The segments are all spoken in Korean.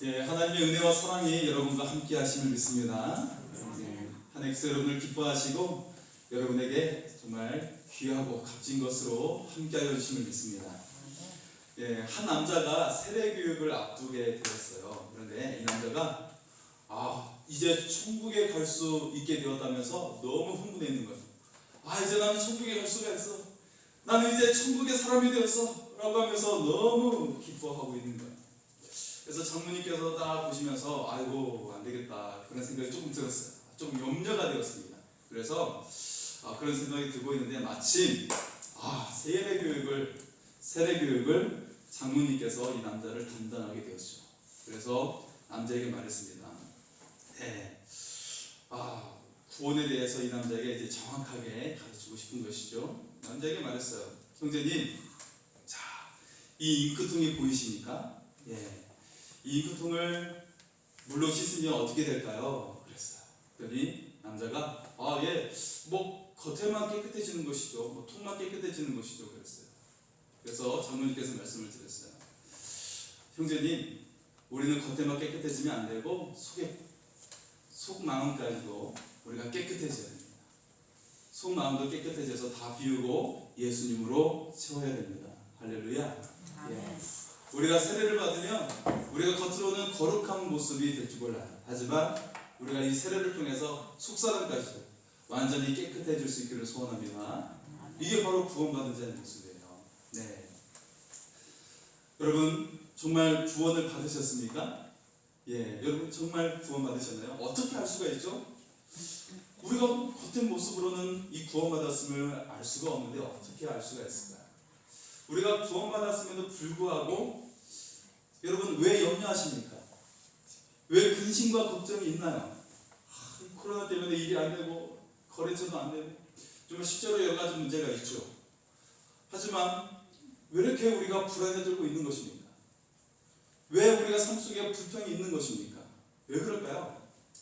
예, 하나님의 은혜와 사랑이 여러분과 함께 하심을 믿습니다. 예, 한 해에서 여러분을 기뻐하시고 여러분에게 정말 귀하고 값진 것으로 함께하여 주심을 믿습니다. 예, 한 남자가 세례 교육을 앞두게 되었어요. 그런데 이 남자가 이제 천국에 갈 수 있게 되었다면서 너무 흥분해 있는 거예요. 이제 나는 천국에 갈 수가 있어. 나는 이제 천국의 사람이 되었어. 라고 하면서 너무 기뻐하고 있는 거예요. 그래서 장모님께서 딱 보시면서 아이고 안 되겠다 그런 생각이 조금 들었어요. 좀 염려가 되었습니다. 그래서 그런 생각이 들고 있는데 마침 세례 교육을 장모님께서 이 남자를 담당하게 되었죠. 그래서 남자에게 말했습니다. 구원에 대해서 이 남자에게 이제 정확하게 가르치고 싶은 것이죠. 남자에게 말했어요. 형제님, 자, 이 잉크통이 보이십니까? 이 잉크통을 물로 씻으면 어떻게 될까요? 그랬어요. 그랬더니 남자가 뭐 겉에만 깨끗해지는 것이죠. 뭐 통만 깨끗해지는 것이죠. 그랬어요. 그래서 장로님께서 말씀을 드렸어요. 형제님, 우리는 겉에만 깨끗해지면 안 되고 속 마음까지도 우리가 깨끗해져야 됩니다. 속 마음도 깨끗해져서 다 비우고 예수님으로 채워야 됩니다. 할렐루야. 우리가 세례를 받으면 우리가 겉으로는 거룩한 모습이 될 줄 몰라요. 하지만 우리가 이 세례를 통해서 속사람까지도 완전히 깨끗해질 수 있기를 소원합니다. 이게 바로 구원받은 자의 모습이에요. 여러분 정말 구원을 받으셨습니까? 여러분 정말 구원 받으셨나요? 어떻게 알 수가 있죠? 우리가 겉은 모습으로는 이 구원받았음을 알 수가 없는데 어떻게 알 수가 있을까요? 우리가 구원받았음에도 불구하고 여러분 왜 염려하십니까? 왜 근심과 걱정이 있나요? 코로나 때문에 일이 안 되고 거래처도 안 되고 정말 실제로 여러 가지 문제가 있죠. 하지만 왜 이렇게 우리가 불안해지고 있는 것입니까? 왜 우리가 삶 속에 불평이 있는 것입니까? 왜 그럴까요?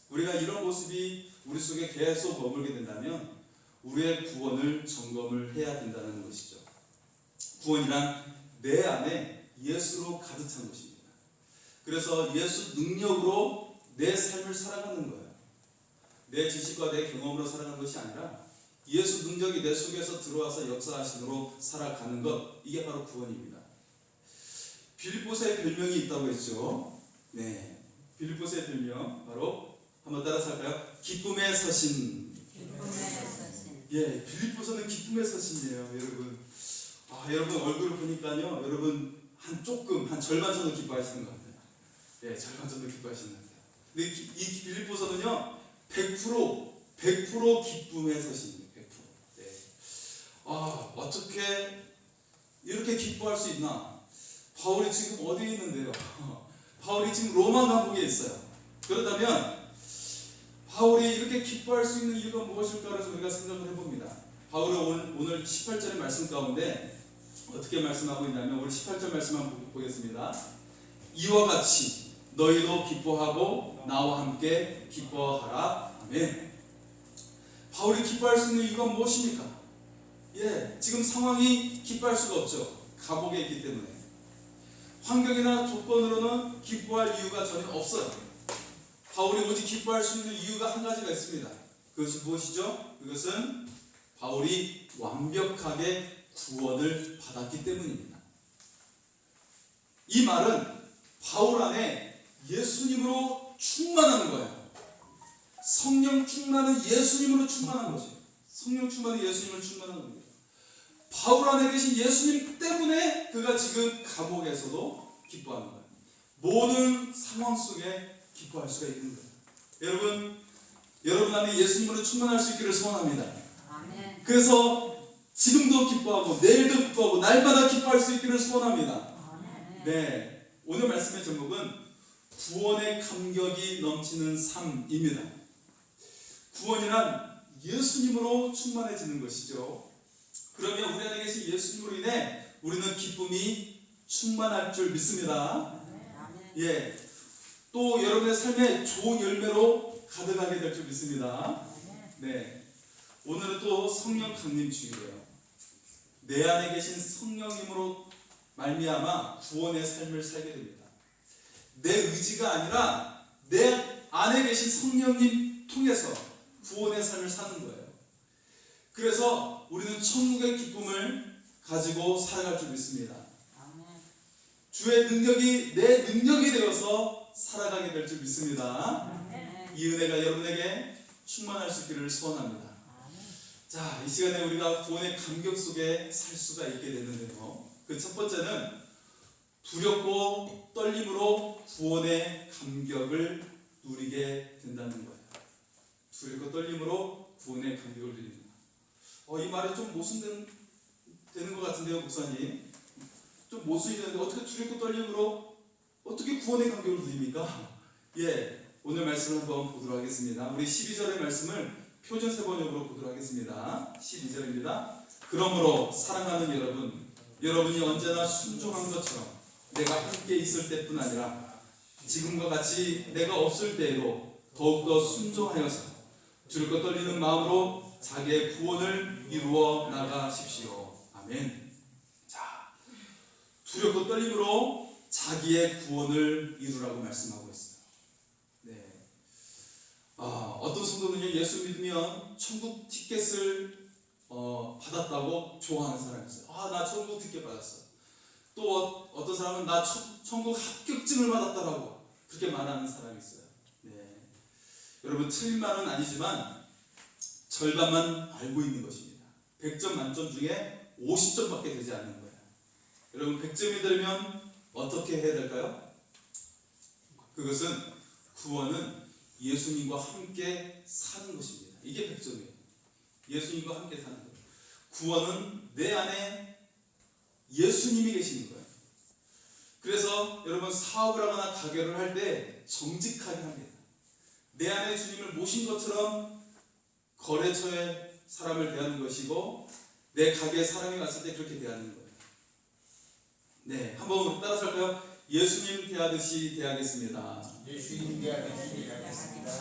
우리가 이런 모습이 우리 속에 계속 머물게 된다면 우리의 구원을 점검을 해야 된다는 것이죠. 구원이란 내 안에 예수로 가득 찬 것입니다. 그래서 예수 능력으로 내 삶을 살아가는 거예요. 내 지식과 내 경험으로 살아가는 것이 아니라 예수 능력이 내 속에서 들어와서 역사하심으로 살아가는 것, 이게 바로 구원입니다. 빌립보서의 별명이 있다고 했죠. 빌립보서의 별명 바로 한번 따라서 할까요? 기쁨의 서신. 빌립보서는 기쁨의 서신이에요. 여러분 여러분 얼굴을 보니까요, 여러분 한 절반 정도 기뻐하시는 것 같아요. 절반 정도 기뻐하시는 것 같아요. 근데 이 빌립보서는요 100% 기쁨의 서신이에요. 100%. 어떻게 이렇게 기뻐할 수 있나? 바울이 지금 어디에 있는데요? 바울이 지금 로마 감옥에 있어요. 그렇다면 바울이 이렇게 기뻐할 수 있는 이유가 무엇일까 해서 우리가 생각을 해봅니다. 바울이 오늘 18절의 말씀 가운데 어떻게 말씀하고 있냐면 우리 18절 말씀 한번 보겠습니다. 이와 같이 너희도 기뻐하고 나와 함께 기뻐하라. 아멘. 바울이 기뻐할 수 있는 이유가 무엇입니까? 지금 상황이 기뻐할 수가 없죠. 감옥에 있기 때문에. 환경이나 조건으로는 기뻐할 이유가 전혀 없어요. 바울이 오직 기뻐할 수 있는 이유가 한 가지가 있습니다. 그것이 무엇이죠? 그것은 바울이 완벽하게 구원을 받았기 때문입니다. 이 말은 바울 안에 예수님으로 충만하는 거예요. 성령 충만은 예수님으로 충만한 거죠. 성령 충만은 예수님으로 충만한 겁니다. 바울 안에 계신 예수님 때문에 그가 지금 감옥에서도 기뻐하는 거예요. 모든 상황 속에 기뻐할 수가 있는 거예요. 여러분 안에 예수님으로 충만할 수 있기를 소원합니다. 아멘. 그래서 지금도 기뻐하고 내일도 기뻐하고 날마다 기뻐할 수 있기를 소원합니다. 아멘. 오늘 말씀의 제목은 구원의 감격이 넘치는 삶입니다. 구원이란 예수님으로 충만해지는 것이죠. 그러면 우리 안에 계신 예수님으로 인해 우리는 기쁨이 충만할 줄 믿습니다. 또 여러분의 삶에 좋은 열매로 가득하게 될 줄 믿습니다. 오늘은 또 성령 강림 주일이에요. 내 안에 계신 성령님으로 말미암아 구원의 삶을 살게 됩니다. 내 의지가 아니라 내 안에 계신 성령님 통해서 구원의 삶을 사는 거예요. 그래서 우리는 천국의 기쁨을 가지고 살아갈 줄 믿습니다. 주의 능력이 내 능력이 되어서 살아가게 될 줄 믿습니다. 이 은혜가 여러분에게 충만할 수 있기를 소원합니다. 자, 이 시간에 우리가 구원의 감격 속에 살 수가 있게 되는데요. 그 첫 번째는 두렵고 떨림으로 구원의 감격을 누리게 된다는 거예요. 두렵고 떨림으로 구원의 감격을 누립니다. 이 말이 좀 모순되는 것 같은데요, 목사님. 좀 모순이 되는데 어떻게 두렵고 떨림으로 어떻게 구원의 감격을 누립니까? 오늘 말씀을 한번 보도록 하겠습니다. 우리 12절의 말씀을 표준 세번역으로 보도록 하겠습니다. 12절입니다. 그러므로 사랑하는 여러분이 언제나 순종한 것처럼 내가 함께 있을 때뿐 아니라 지금과 같이 내가 없을 때에도 더욱더 순종하여서 두렵고 떨리는 마음으로 자기의 구원을 이루어 나가십시오. 아멘. 자, 두렵고 떨림으로 자기의 구원을 이루라고 말씀하고 있어요. 어떤 성도는요, 예수 믿으면 천국 티켓을 받았다고 좋아하는 사람이 있어요. 나 천국 티켓 받았어. 또 어떤 사람은 나 천국 합격증을 받았다라고 그렇게 말하는 사람이 있어요. 여러분, 틀린 말은 아니지만 절반만 알고 있는 것입니다. 100점 만점 중에 50점밖에 되지 않는 거예요. 여러분, 100점이 되면 어떻게 해야 될까요? 그것은 구원은 예수님과 함께 사는 것입니다. 이게 100점이에요. 예수님과 함께 사는 거예요. 구원은 내 안에 예수님이 계시는 거예요. 그래서 여러분, 사업을 하거나 가게를 할 때 정직하게 합니다. 내 안에 주님을 모신 것처럼 거래처에 사람을 대하는 것이고 내 가게에 사람이 왔을 때 그렇게 대하는 거예요. 한번 따라서 할까요? 예수님 대하듯이 대하겠습니다. 예수님 대하듯이 대하겠습니다.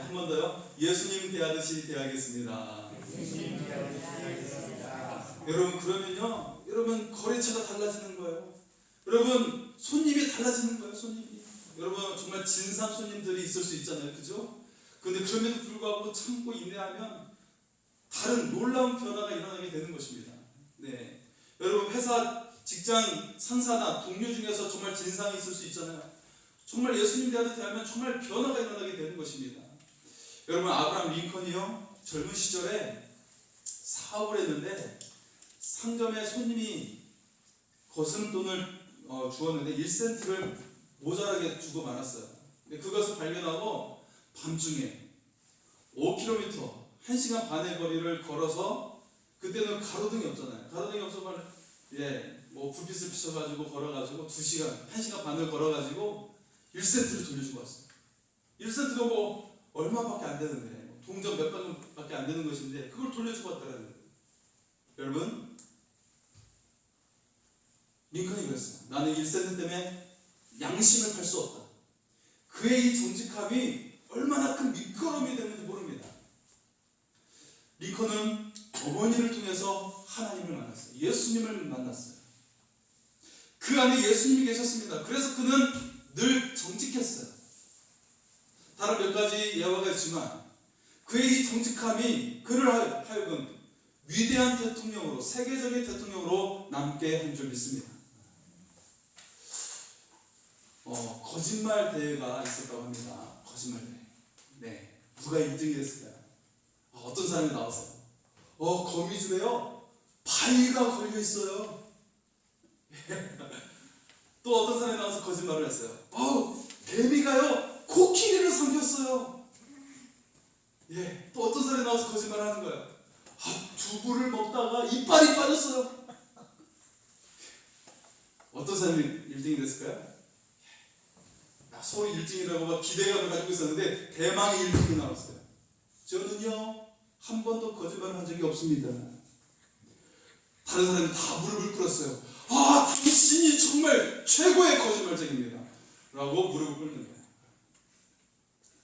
한 번 더요. 예수님 대하듯이 대하겠습니다. 예수님 대하듯이 대하겠습니다. 여러분, 그러면요, 여러분 거래처가 달라지는 거예요. 여러분, 손님이 달라지는 거예요. 손님이. 여러분, 정말 진상 손님들이 있을 수 있잖아요, 그죠? 그런데 그럼에도 불구하고 참고 인내하면 다른 놀라운 변화가 일어나게 되는 것입니다. 여러분, 회사, 직장, 상사나 동료 중에서 정말 진상이 있을 수 있잖아요. 정말 예수님 대하듯 대하면 정말 변화가 일어나게 되는 것입니다. 여러분, 아브라함 링컨이요, 젊은 시절에 사업을 했는데 상점에 손님이 거스름돈을 주었는데 1센트를 모자라게 주고 말았어요. 그것을 발견하고 밤중에 5km, 1시간 반의 거리를 걸어서, 그때는 가로등이 없잖아요. 가로등이 없어서 불빛을 비춰가지고 걸어가지고 2시간, 1시간 반을 걸어가지고 1센트를 돌려주고 왔어요. 1센트가 뭐 얼마밖에 안 되는데, 동전 몇 방밖에 안 되는 것인데 그걸 돌려주고 왔다라는 거예요. 여러분, 링컨이 그랬어요. 나는 1센트 때문에 양심을 팔 수 없다. 그의 이 정직함이 얼마나 큰 밑거름이 되는지 모릅니다. 링컨은 어머니를 통해서 하나님을 만났어요. 예수님을 만났어요. 그 안에 예수님이 계셨습니다. 그래서 그는 늘 정직했어요. 다른 몇 가지 예화가 있지만 그의 이 정직함이 그를 하여금 위대한 대통령으로, 세계적인 대통령으로 남게 한 줄 믿습니다. 거짓말 대회가 있었다고 합니다. 거짓말 대회. 누가 1등이 됐을까요? 어떤 사람이 나왔어요. 거미줄에요, 바위가 걸려 있어요. 또 어떤 사람이 나와서 거짓말을 했어요. 개미가요, 코끼리를 삼켰어요. 또 어떤 사람이 나와서 거짓말을 하는 거예요. 두부를 먹다가 이빨이 빠졌어요. 어떤 사람이 1등이 됐을까요? 서로 1등이라고 막 기대감을 가지고 있었는데 대망의 1등이 나왔어요. 저는요, 한 번도 거짓말을 한 적이 없습니다. 다른 사람이 다 무릎을 꿇었어요. 당신이 정말 최고의 거짓말쟁입니다 라고 무릎을 꿇는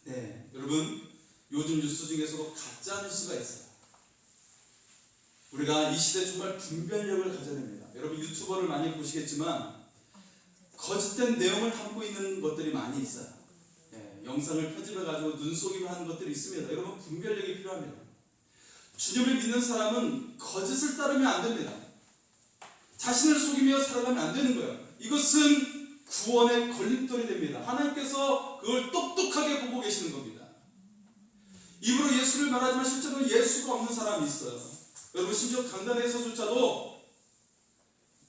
거예요. 여러분, 요즘 뉴스 중에서도 가짜 뉴스가 있어요. 우리가 이 시대에 정말 분별력을 가져야 됩니다. 여러분, 유튜버를 많이 보시겠지만 거짓된 내용을 담고 있는 것들이 많이 있어요. 예, 영상을 편집해가지고 눈속임을 하는 것들이 있습니다. 여러분 분별력이 필요합니다. 주님을 믿는 사람은 거짓을 따르면 안 됩니다. 자신을 속이며 살아가면 안 되는 거예요. 이것은 구원의 걸림돌이 됩니다. 하나님께서 그걸 똑똑하게 보고 계시는 겁니다. 입으로 예수를 말하지만 실제로 예수가 없는 사람이 있어요. 여러분 심지어 강단에서조차도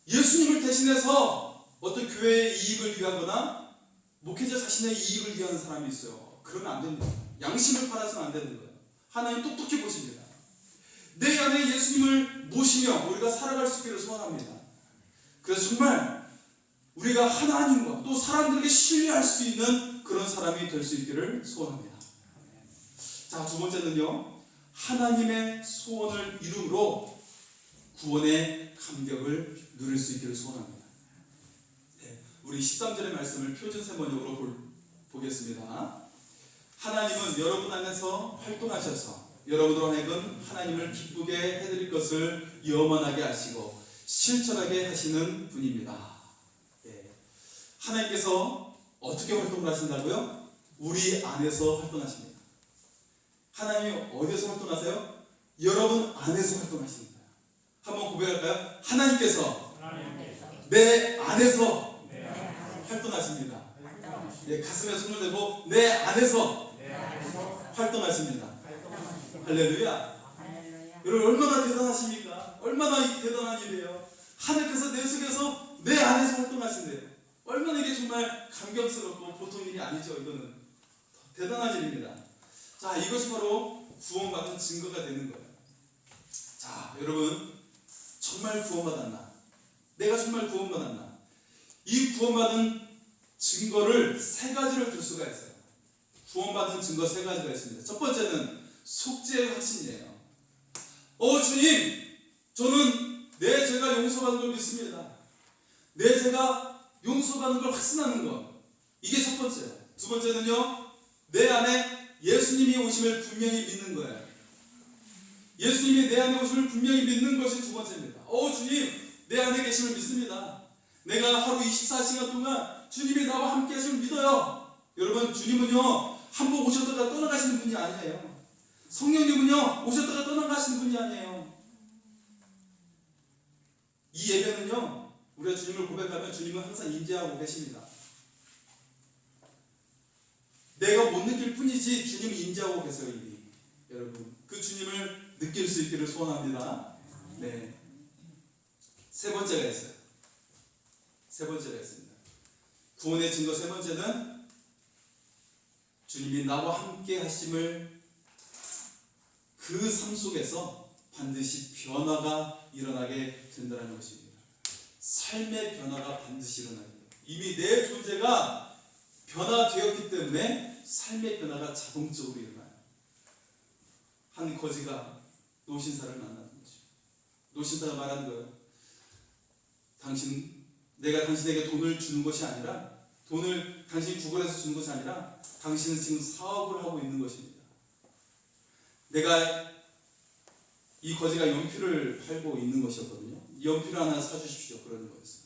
예수님을 대신해서 어떤 교회의 이익을 위하거나 목회자 자신의 이익을 위하는 사람이 있어요. 그러면 안 됩니다. 양심을 팔아서는 안 되는 거예요. 하나님 똑똑히 보십니다. 내 안에 예수님을 모시며 우리가 살아갈 수 있기를 소원합니다. 그래서 정말 우리가 하나님과 또 사람들에게 신뢰할 수 있는 그런 사람이 될 수 있기를 소원합니다. 자, 두 번째는요, 하나님의 소원을 이름으로 구원의 감격을 누릴 수 있기를 소원합니다. 네, 우리 13절의 말씀을 표준 세번역으로 보겠습니다. 하나님은 여러분 안에서 활동하셔서 여러분으로 하여금 하나님을 기쁘게 해드릴 것을 염원하게 하시고 실천하게 하시는 분입니다. 네. 하나님께서 어떻게 활동을 하신다고요? 우리 안에서 활동하십니다. 하나님이 어디서 활동하세요? 여러분 안에서 활동하시는 거예요. 한번 고백할까요? 하나님께서 내 안에서 활동하십니다. 네, 가슴에 손을 대고 내 안에서 활동하십니다. 할렐루야. 여러분 얼마나 대단하십니까? 얼마나 대단한 일이에요. 하나님께서 내 속에서 내 안에서 활동하신대요. 얼마나 이게 정말 감격스럽고 보통 일이 아니죠. 이거는 대단한 일입니다. 자, 이것이 바로 구원받은 증거가 되는 거예요. 자, 여러분 정말 구원받았나? 내가 정말 구원받았나? 이 구원받은 증거를 세 가지를 들 수가 있어요. 구원받은 증거 세 가지가 있습니다. 첫 번째는 속죄의 확신이에요. 주님, 저는 내 죄가 용서받은 걸 믿습니다. 내 죄가 용서받는 걸 확신하는 것. 이게 첫 번째예요. 두 번째는요, 내 안에 예수님이 오심을 분명히 믿는 거예요. 예수님이 내 안에 오심을 분명히 믿는 것이 두 번째입니다. 주님, 내 안에 계심을 믿습니다. 내가 하루 24시간 동안 주님이 나와 함께 하심을 믿어요. 여러분, 주님은요, 한 번 오셨다가 떠나가시는 분이 아니에요. 성령님은요, 오셨다가 떠나가시는 분이 아니에요. 이 예배는요, 우리가 주님을 고백하면 주님은 항상 임재하고 계십니다. 내가 못 느낄 뿐이지 주님이 임재하고 계세요. 이미. 여러분, 그 주님을 느낄 수 있기를 소원합니다. 네. 세 번째가 있어요. 세 번째가 있습니다. 구원의 증거 세 번째는 주님이 나와 함께 하심을 그 삶 속에서 반드시 변화가 일어나게 된다는 것입니다. 삶의 변화가 반드시 일어나게 돼요. 이미 내 존재가 변화되었기 때문에 삶의 변화가 자동적으로 일어나요. 한 거지가 노신사를 만나는 거죠. 노신사가 말하는 거예요. 내가 당신에게 돈을 주는 것이 아니라, 돈을 당신이 구걸해서 주는 것이 아니라 당신은 지금 사업을 하고 있는 것입니다. 내가 이 거지가 연필을 팔고 있는 것이었거든요. 연필 하나 사주십시오. 그러는 거였어요.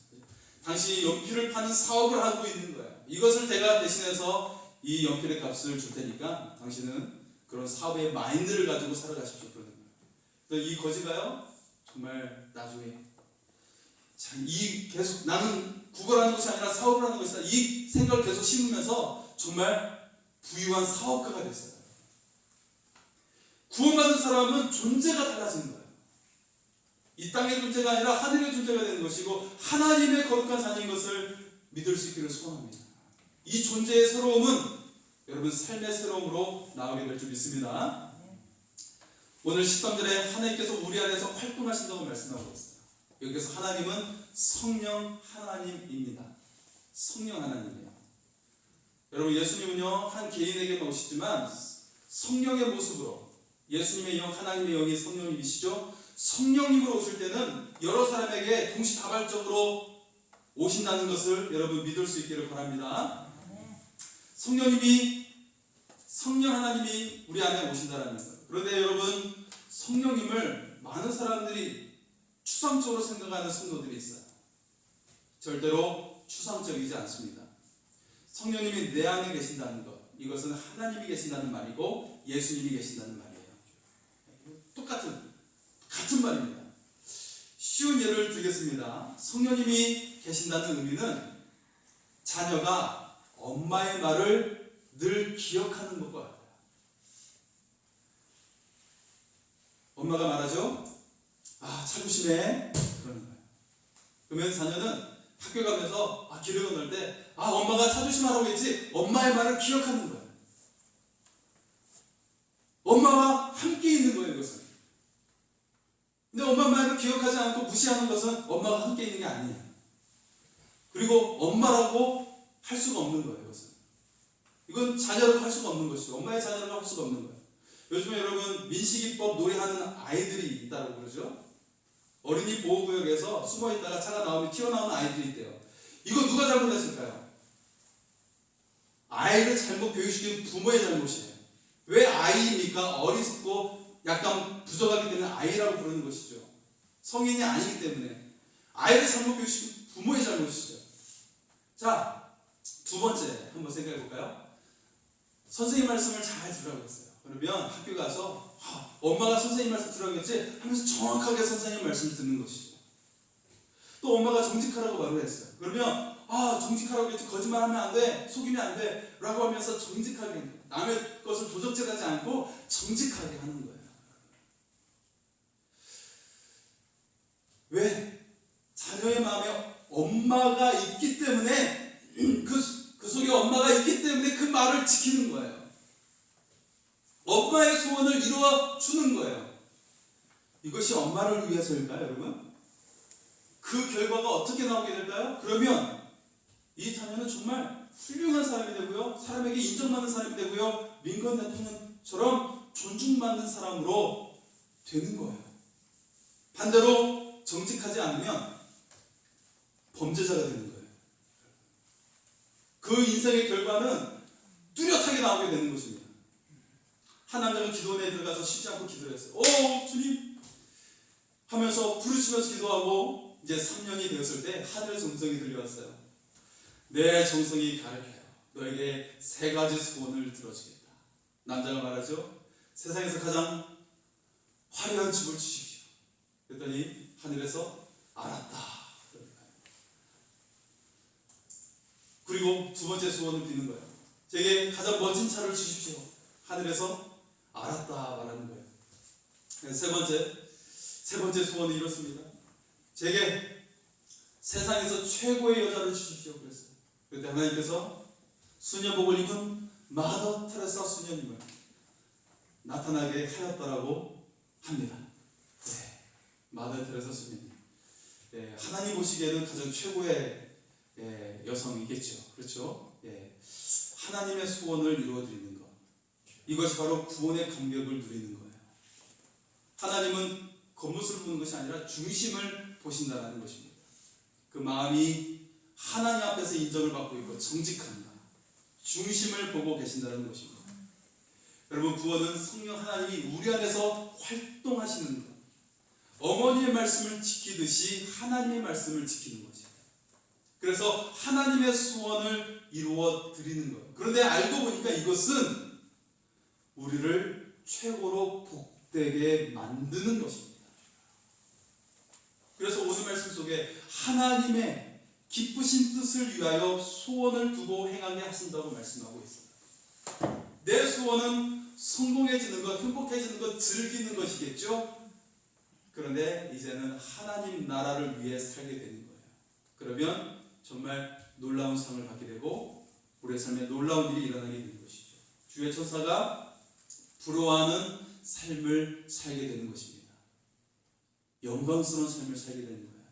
당신이 연필을 파는 사업을 하고 있는 거예요. 이것을 제가 대신해서 이 연필의 값을 줄 테니까 당신은 그런 사업의 마인드를 가지고 살아가십시오. 그러는 거예요. 그래서 이 거지가요, 정말 나중에 계속 나는 구걸하는 것이 아니라 사업을 하는 것이다. 이 생각을 계속 심으면서 정말 부유한 사업가가 됐어요. 구원받은 사람은 존재가 달라지는 거예요. 이 땅의 존재가 아니라 하늘의 존재가 되는 것이고 하나님의 거룩한 자녀인 것을 믿을 수 있기를 소원합니다. 이 존재의 새로움은 여러분 삶의 새로움으로 나오게 될 줄 믿습니다. 오늘 13절에 하나님께서 우리 안에서 활동하신다고 말씀하고 있어요. 여기서 하나님은 성령 하나님입니다. 성령 하나님이에요. 여러분, 예수님은요 한 개인에게만 오시지만 성령의 모습으로, 예수님의 영, 하나님의 영이 성령님이시죠. 성령님으로 오실 때는 여러 사람에게 동시다발적으로 오신다는 것을 여러분 믿을 수 있기를 바랍니다. 성령 하나님이 우리 안에 오신다는 거예요. 그런데 여러분, 성령님을 많은 사람들이 추상적으로 생각하는 성도들이 있어요. 절대로 추상적이지 않습니다. 성령님이 내 안에 계신다는 것, 이것은 하나님이 계신다는 말이고 예수님이 계신다는 말이에요. 같은 말입니다. 쉬운 예를 들겠습니다. 성령님이 계신다는 의미는 자녀가 엄마의 말을 늘 기억하는 것과 같아요. 엄마가 말하죠. 차 조심해. 그러는 거예요. 그러면 자녀는 학교 가면서 길을 건널 때 엄마가 차 조심하라고 했지. 엄마의 말을 기억하는 거예요. 엄마와 함께 있는 거예요, 이것은. 근데 엄마 말을 기억하지 않고 무시하는 것은 엄마가 함께 있는 게 아니에요. 그리고 엄마라고 할 수가 없는 거예요, 이것은. 이건 자녀라고 할 수가 없는 것이죠. 엄마의 자녀라고 할 수가 없는 거예요. 요즘에 여러분 민식이법 놀이하는 아이들이 있다고 그러죠. 어린이 보호구역에서 숨어있다가 차가 나오면 튀어나오는 아이들이 있대요. 이거 누가 잘못했을까요? 아이를 잘못 교육시킨 부모의 잘못이에요. 왜 아이입니까? 어리석고 약간 부족하기 때문에 아이라고 부르는 것이죠. 성인이 아니기 때문에 아이를 잘못 교육시킨 부모의 잘못이죠. 자, 두 번째 한번 생각해 볼까요? 선생님 말씀을 잘 들으라고 했어요. 그러면 학교 가서 엄마가 선생님 말씀 들으라고 했지 하면서 정확하게 선생님 말씀을 듣는 것이죠. 또 엄마가 정직하라고 말을 했어요. 그러면 정직하라고 했지 거짓말하면 안 돼, 속이면 안 돼 라고 하면서 정직하게 남의 것을 도적질하지 않고 정직하게 하는 거예요. 왜? 자녀의 마음에 엄마가 있기 때문에 그 속에 엄마가 있기 때문에 그 말을 지키는 거예요. 엄마의 소원을 이루어 주는 거예요. 이것이 엄마를 위해서일까요, 여러분? 그 결과가 어떻게 나오게 될까요? 그러면 이 자녀는 정말 훌륭한 사람이 되고요, 사람에게 인정받는 사람이 되고요, 민건 대통령처럼 존중받는 사람으로 되는 거예요. 반대로 정직하지 않으면 범죄자가 되는 거예요. 그 인생의 결과는 뚜렷하게 나오게 되는 것입니다. 한 남자가 기도원에 들어가서 쉬지 않고 기도를 했어요. 주님 하면서 부르시면서 기도하고 이제 3년이 되었을 때 하늘의 정성이 들려왔어요. 내 정성이 가르쳐요. 너에게 3가지 소원을 들어주겠다. 남자가 말하죠. 세상에서 가장 화려한 집을 주십시오. 그랬더니 하늘에서 알았다. 그리고 두 번째 소원을 비는 거예요. 제게 가장 멋진 차를 주십시오. 하늘에서 알았다 말하는 거예요. 세 번째 소원은 이렇습니다. 제게 세상에서 최고의 여자를 주십시오. 그랬어요. 그때 하나님께서 수녀복을 입은 마더 테레사 수녀님을 나타나게 하였다라고 합니다. 마더 테레사 수녀님. 하나님 보시기에는 가장 최고의 여성이겠죠. 그렇죠? 하나님의 소원을 이루어드리는 것. 이것이 바로 구원의 감격을 누리는 거예요. 하나님은 겉모습을 보는 것이 아니라 중심을 보신다는 것입니다. 그 마음이 하나님 앞에서 인정을 받고 있고 정직한다. 중심을 보고 계신다는 것입니다. 여러분, 구원은 성령 하나님이 우리 안에서 활동하시는 것. 어머니의 말씀을 지키듯이 하나님의 말씀을 지키는 것입니다. 그래서 하나님의 소원을 이루어 드리는 거예요. 그런데 알고 보니까 이것은 우리를 최고로 복되게 만드는 것입니다. 그래서 오늘 말씀 속에 하나님의 기쁘신 뜻을 위하여 소원을 두고 행하게 하신다고 말씀하고 있습니다. 내 소원은 성공해지는 것, 행복해지는 것, 즐기는 것이겠죠. 그런데 이제는 하나님 나라를 위해 살게 되는 거예요. 그러면 정말 놀라운 상을 받게 되고 우리의 삶에 놀라운 일이 일어나게 되는 것이죠. 주의 천사가 부러워하는 삶을 살게 되는 것입니다. 영광스러운 삶을 살게 되는 거예요.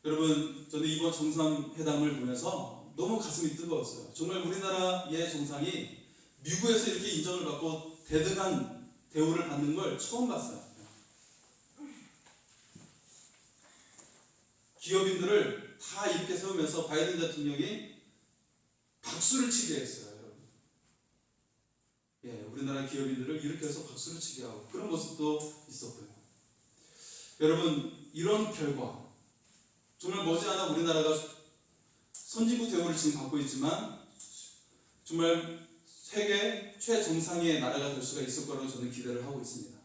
여러분, 저는 이번 정상회담을 보면서 너무 가슴이 뜨거웠어요. 정말 우리나라의 정상이 미국에서 이렇게 인정을 받고 대등한 대우를 받는 걸 처음 봤어요. 기업인들을 다 이렇게 세우면서 바이든 대통령이 박수를 치게 했어요, 여러분. 우리나라 기업인들을 이렇게 해서 박수를 치게 하고 그런 모습도 있었고요. 여러분, 이런 결과 정말 머지않아 우리나라가 선진국 대우를 지금 받고 있지만 정말 세계 최정상의 나라가 될 수가 있을 거라고 저는 기대를 하고 있습니다.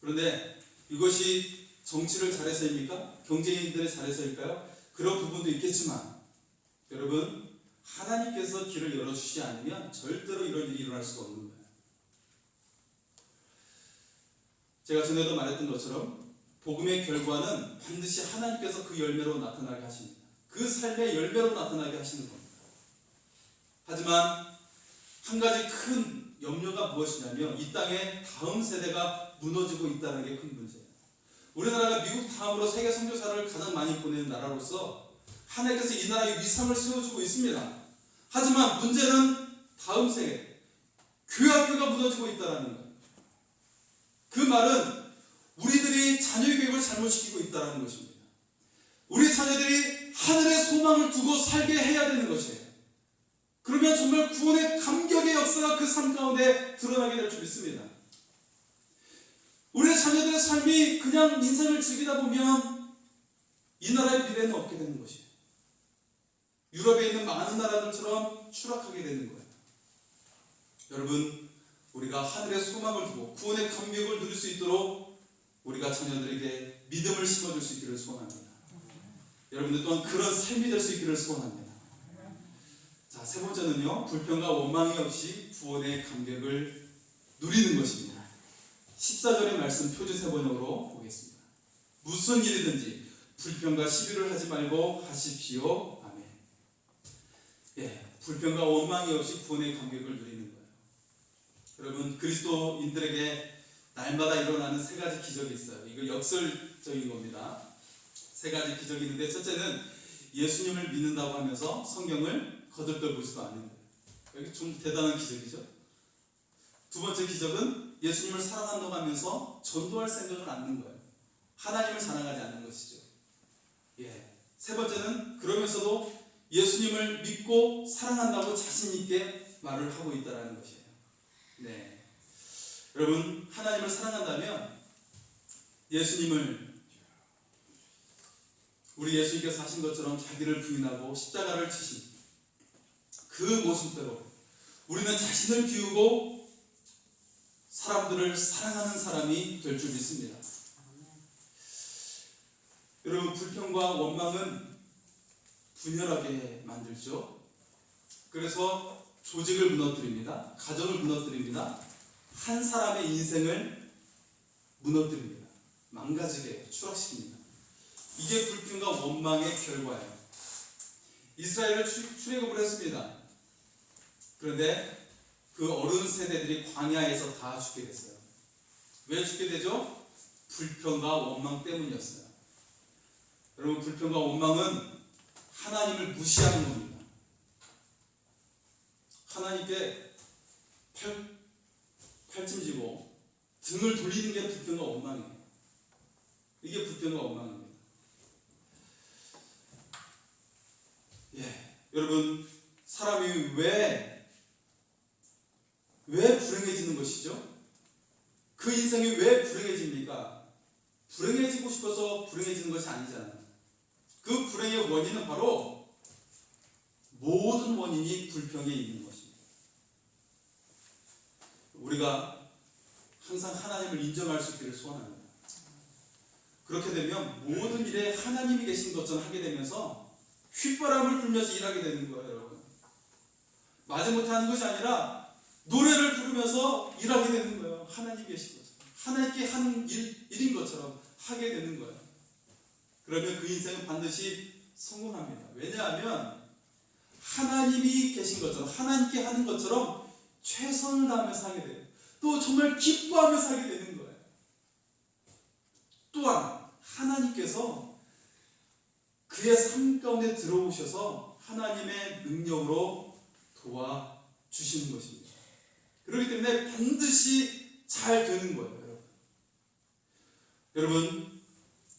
그런데 이것이 정치를 잘해서입니까? 경제인들의 잘해서일까요? 그런 부분도 있겠지만 여러분, 하나님께서 길을 열어주시지 않으면 절대로 이런 일이 일어날 수가 없는 거예요. 제가 전에도 말했던 것처럼 복음의 결과는 반드시 하나님께서 그 열매로 나타나게 하십니다. 그 삶의 열매로 나타나게 하시는 겁니다. 하지만 한 가지 큰 염려가 무엇이냐면 이 땅의 다음 세대가 무너지고 있다는 게 큰 문제예요. 우리나라가 미국 다음으로 세계 선교사를 가장 많이 보내는 나라로서 하나님께서 이 나라의 위상을 세워주고 있습니다. 하지만 문제는 다음 세대, 교회학교가 무너지고 있다는 거예요. 그 말은 우리들이 자녀 교육을 잘못시키고 있다는 것입니다. 우리 자녀들이 하늘의 소망을 두고 살게 해야 되는 것이에요. 그러면 정말 구원의 감격의 역사가 그 삶 가운데 드러나게 될 줄 믿습니다. 우리 자녀들의 삶이 그냥 인생을 즐기다 보면 이 나라의 미래는 없게 되는 것이에요. 유럽에 있는 많은 나라들처럼 추락하게 되는 거예요. 여러분, 우리가 하늘의 소망을 두고 구원의 감격을 누릴 수 있도록 우리가 자녀들에게 믿음을 심어줄 수 있기를 소원합니다. 여러분들 또한 그런 삶이 될 수 있기를 소원합니다. 자, 세 번째는요, 불평과 원망이 없이 구원의 감격을 누리는 것입니다. 14절의 말씀 표준 세번역으로 보겠습니다. 무슨 일이든지 불평과 시비를 하지 말고 하십시오. 아멘. 예, 불평과 원망이 없이 구원의 감격을 누리는 거예요. 여러분, 그리스도인들에게 날마다 일어나는 세 가지 기적이 있어요. 이거 역설적인 겁니다. 세 가지 기적이 있는데, 첫째는 예수님을 믿는다고 하면서 성경을 거들떠보지도 않는 거예요. 여기 좀 대단한 기적이죠. 두 번째 기적은 예수님을 사랑한다고 하면서 전도할 생각을 않는 거예요. 하나님을 자랑하지 않는 것이죠. 예. 세 번째는 그러면서도 예수님을 믿고 사랑한다고 자신 있게 말을 하고 있다는 것이에요. 네. 여러분, 하나님을 사랑한다면 예수님을, 우리 예수님께서 하신 것처럼 자기를 부인하고 십자가를 지신 그 모습대로 우리는 자신을 비우고 사람들을 사랑하는 사람이 될 줄 믿습니다. 여러분, 불평과 원망은 분열하게 만들죠. 그래서 조직을 무너뜨립니다. 가정을 무너뜨립니다. 한 사람의 인생을 무너뜨립니다. 망가지게 추락시킵니다. 이게 불평과 원망의 결과예요. 이스라엘을 출애굽을 했습니다. 그런데 그 어른 세대들이 광야에서 다 죽게 됐어요. 왜 죽게 되죠? 불평과 원망 때문이었어요. 여러분, 불평과 원망은 하나님을 무시하는 겁니다. 하나님께 팔찜지고 등을 돌리는 게 불평과 원망이에요. 이게 불평과 원망입니다. 예, 여러분, 사람이 왜 불행해지는 것이죠? 그 인생이 왜 불행해집니까? 불행해지고 싶어서 불행해지는 것이 아니잖아요. 그 불행의 원인은 바로 모든 원인이 불평에 있는 것입니다. 우리가 항상 하나님을 인정할 수 있기를 소원합니다. 그렇게 되면 모든 일에 하나님이 계신 것처럼 하게 되면서 휘바람을 불면서 일하게 되는 거예요, 여러분. 마지못해 하는 것이 아니라 노래를 부르면서 일하게 되는 거예요. 하나님이 계신 것처럼. 하나님께 하는 일인 것처럼 하게 되는 거예요. 그러면 그 인생은 반드시 성공합니다. 왜냐하면 하나님이 계신 것처럼, 하나님께 하는 것처럼 최선을 다하면서 하게 돼요. 또 정말 기뻐하면서 하게 되는 거예요. 또한 하나님께서 그의 삶 가운데 들어오셔서 하나님의 능력으로 도와주시는 것입니다. 그렇기 때문에 반드시 잘 되는 거예요, 여러분.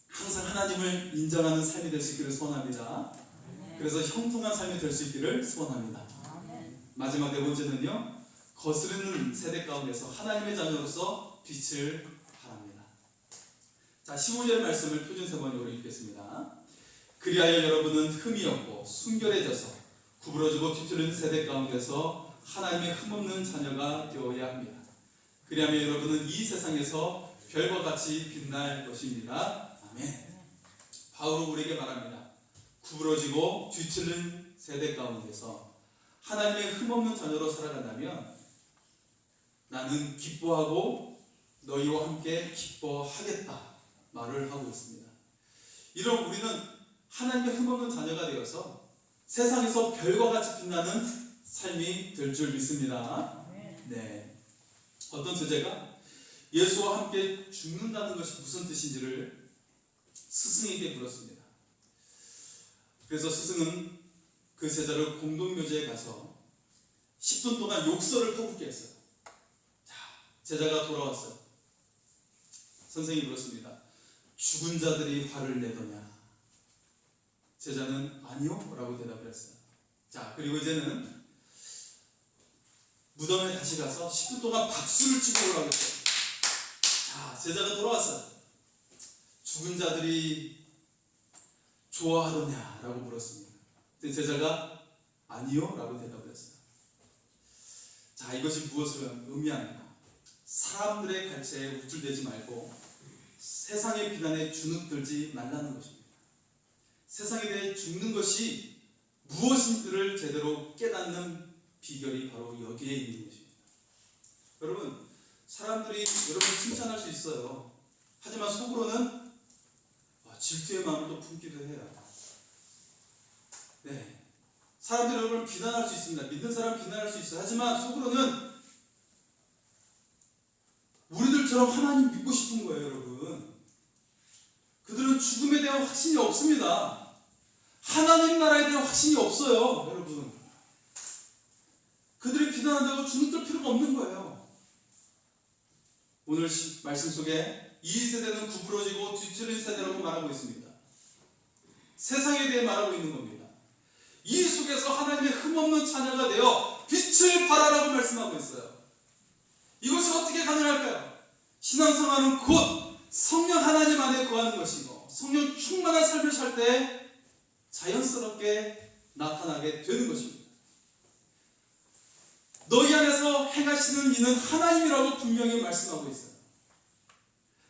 항상 하나님을 인정하는 삶이 될 수 있기를 소원합니다. 그래서 형통한 삶이 될 수 있기를 소원합니다. 마지막 네 번째는요, 거스르는 세대 가운데서 하나님의 자녀로서 빛을 발합니다. 자, 15절 말씀을 표준 세번역으로 읽겠습니다. 그리하여 여러분은 흠이 없고 순결해져서 구부러지고 뒤틀린 세대 가운데서 하나님의 흠없는 자녀가 되어야 합니다. 그리하면 여러분은 이 세상에서 별과 같이 빛날 것입니다. 아멘. 바울은 우리에게 말합니다. 구부러지고 뒤틀린 세대 가운데서 하나님의 흠없는 자녀로 살아간다면 나는 기뻐하고 너희와 함께 기뻐하겠다 말을 하고 있습니다. 이런 우리는 하나님의 흠없는 자녀가 되어서 세상에서 별과 같이 빛나는 삶이 될 줄 믿습니다. 네. 어떤 제자가 예수와 함께 죽는다는 것이 무슨 뜻인지를 스승에게 물었습니다. 그래서 스승은 그 제자를 공동묘지에 가서 10분 동안 욕설을 퍼붓게 했어요. 자, 제자가 돌아왔어요. 선생님이 물었습니다. 죽은 자들이 화를 내더냐? 제자는 아니요 라고 대답을 했어요. 자, 그리고 이제는 무덤에 다시 가서 10분 동안 박수를 치고 오라고 했어요. 자, 제자가 돌아왔어요. 죽은 자들이 좋아하더냐? 라고 물었습니다. 근데 제자가 아니요 라고 대답을 했어요. 자, 이것이 무엇을 의미합니까? 사람들의 갈채에 우쭐대지 말고 세상의 비난에 주눅들지 말라는 것입니다. 세상에 대해 죽는 것이 무엇인지를 제대로 깨닫는 비결이 바로 여기에 있는 것입니다. 여러분, 사람들이 여러분을 칭찬할 수 있어요. 하지만 속으로는 질투의 마음을 또 품기도 해요. 네, 사람들이 여러분을 비난할 수 있습니다. 믿는 사람 비난할 수 있어요. 하지만 속으로는 우리들처럼 하나님 믿고 싶은 거예요, 여러분. 그들은 죽음에 대한 확신이 없습니다. 하나님 나라에 대한 확신이 없어요, 여러분. 그들이 비난한다고 주눅들 필요가 없는 거예요. 오늘 말씀 속에 이 세대는 구부러지고 뒤틀린 세대라고 말하고 있습니다. 세상에 대해 말하고 있는 겁니다. 이 속에서 하나님의 흠없는 자녀가 되어 빛을 발하라고 말씀하고 있어요. 이것이 어떻게 가능할까요? 신앙생활은 곧 성령 하나님 안에 거하는 것이고 성령 충만한 삶을 살 때 자연스럽게 나타나게 되는 것입니다. 너희 안에서 행하시는 이는 하나님이라고 분명히 말씀하고 있어요.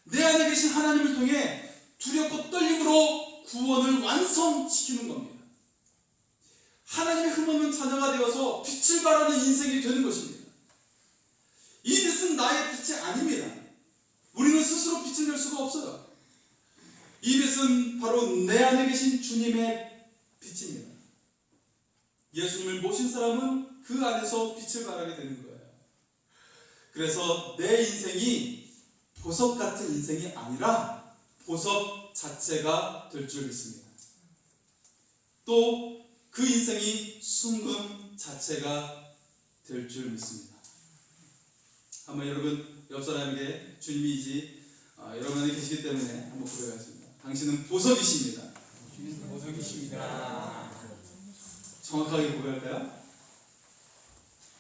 내 안에 계신 하나님을 통해 두렵고 떨림으로 구원을 완성시키는 겁니다. 하나님의 흠없는 자녀가 되어서 빛을 발하는 인생이 되는 것입니다. 이 빛은 나의 빛이 아닙니다. 우리는 스스로 빛을 낼 수가 없어요. 이 빛은 바로 내 안에 계신 주님의 빛입니다. 예수님을 모신 사람은 그 안에서 빛을 발하게 되는 거예요. 그래서 내 인생이 보석 같은 인생이 아니라 보석 자체가 될 줄 믿습니다. 또 그 인생이 순금 자체가 될 줄 믿습니다. 한번 여러분 옆 사람에게 주님이지 여러분 안에 계시기 때문에 한번 고백하겠습니다. 당신은 보석이십니다. 주님 보석이십니다. 정확하게 고백할까요?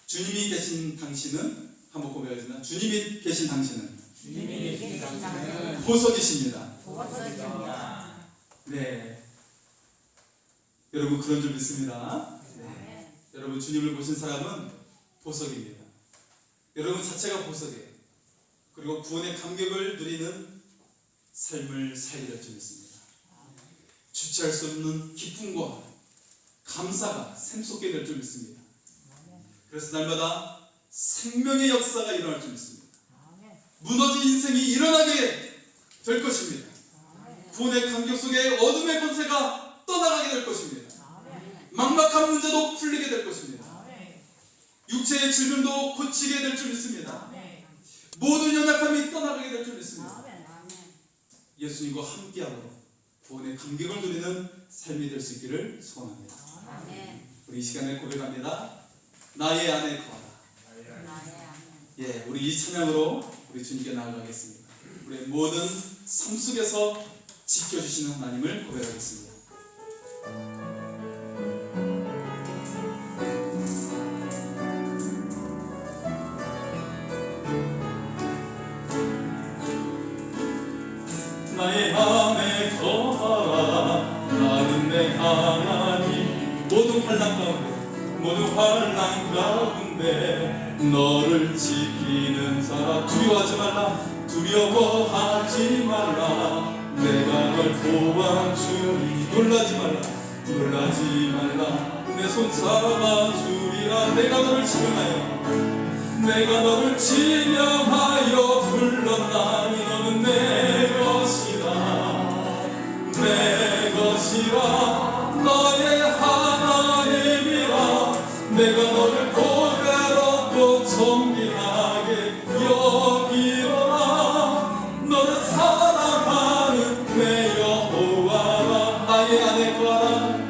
주님이 계신 당신은 한번 고백하겠습니다. 주님이 계신 당신은 주님이 계신 당신은 보석이십니다. 보석이십니다. 네, 여러분 그런 줄 믿습니다. 네. 여러분 주님을 모신 사람은 보석입니다. 여러분 자체가 보석이에요. 그리고 구원의 감격을 누리는 삶을 살게 될 줄 믿습니다. 주체할 수 없는 기쁨과 감사가 샘솟게 될 줄 믿습니다. 그래서 날마다 생명의 역사가 일어날 줄 믿습니다. 무너진 인생이 일어나게 될 것입니다. 구원의 감격 속에 어둠의 권세가 떠나가게 될 것입니다. 막막한 문제도 풀리게 될 것입니다. 육체의 질병도 고치게 될 줄 믿습니다. 모든 연약함이 떠나가게 될 줄 믿습니다. 예수님과 함께하고 구원의 감격을 누리는 삶이 될 수 있기를 소원합니다. 우리 이 시간에 고백합니다. 나의 안에 거하라. 예, 우리 이 찬양으로 우리 주님께 나아가겠습니다. 우리의 모든 삶 속에서 지켜주시는 하나님을 고백하겠습니다. 나의 안에 거하라. 나는 환난 가운데 모든 환난 가운데 너를 지키는 자 두려워하지 말라 두려워하지 말라 내가 널 도와주리 놀라지 말라 내 손 잡아주리라 내가 너를 지명하여 불렀나니 너는 내 것이라 너의 하나님이라 내가 너를 고대롭고 정결하게 여기노라 너를 사랑하는 내 여호와라 나의 안에 거하라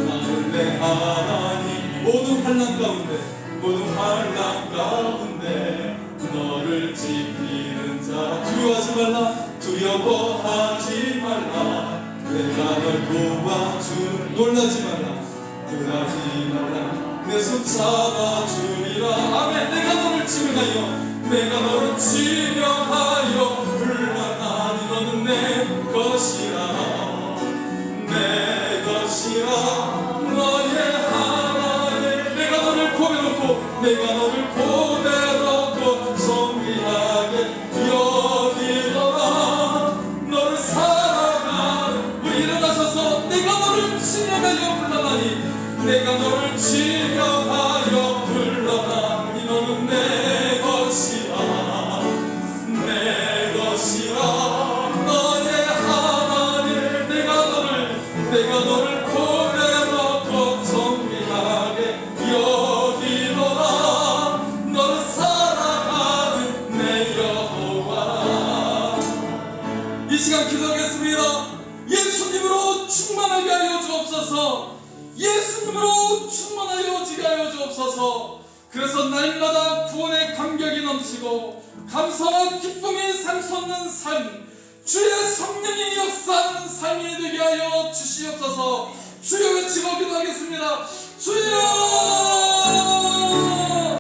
나는 내 하나님 모든 환난 가운데 너를 지키는 자 두려워하지 말라 내가 널 도와주리 놀라지 말라 내 손 잡아주리라 아멘 내가 너를 지명하여 불렀나니 너는 내 것이라 너의 하나님 내가 너를 고대롭고 정결하게 여기노라 너를 사랑하는 우리 일어나셔서 내가 너를 지명하여 불러나니 너는 내 것이라 너의 하나님 내가 너를 고대롭고 정결하게 여기노라 너를 사랑하는 내 여호와 이 시간 기도하겠습니다. 예수님으로 충만하게 하여 주옵소서. 예수님으로 충만하여 지게 하여 주옵소서. 그래서 날마다 구원의 감격이 넘치고 감사와 기쁨이 샘솟는 삶 주의 성령이 역사하는 삶이 되게 하여 주시옵소서. 주여 외치고 기도하겠습니다. 주여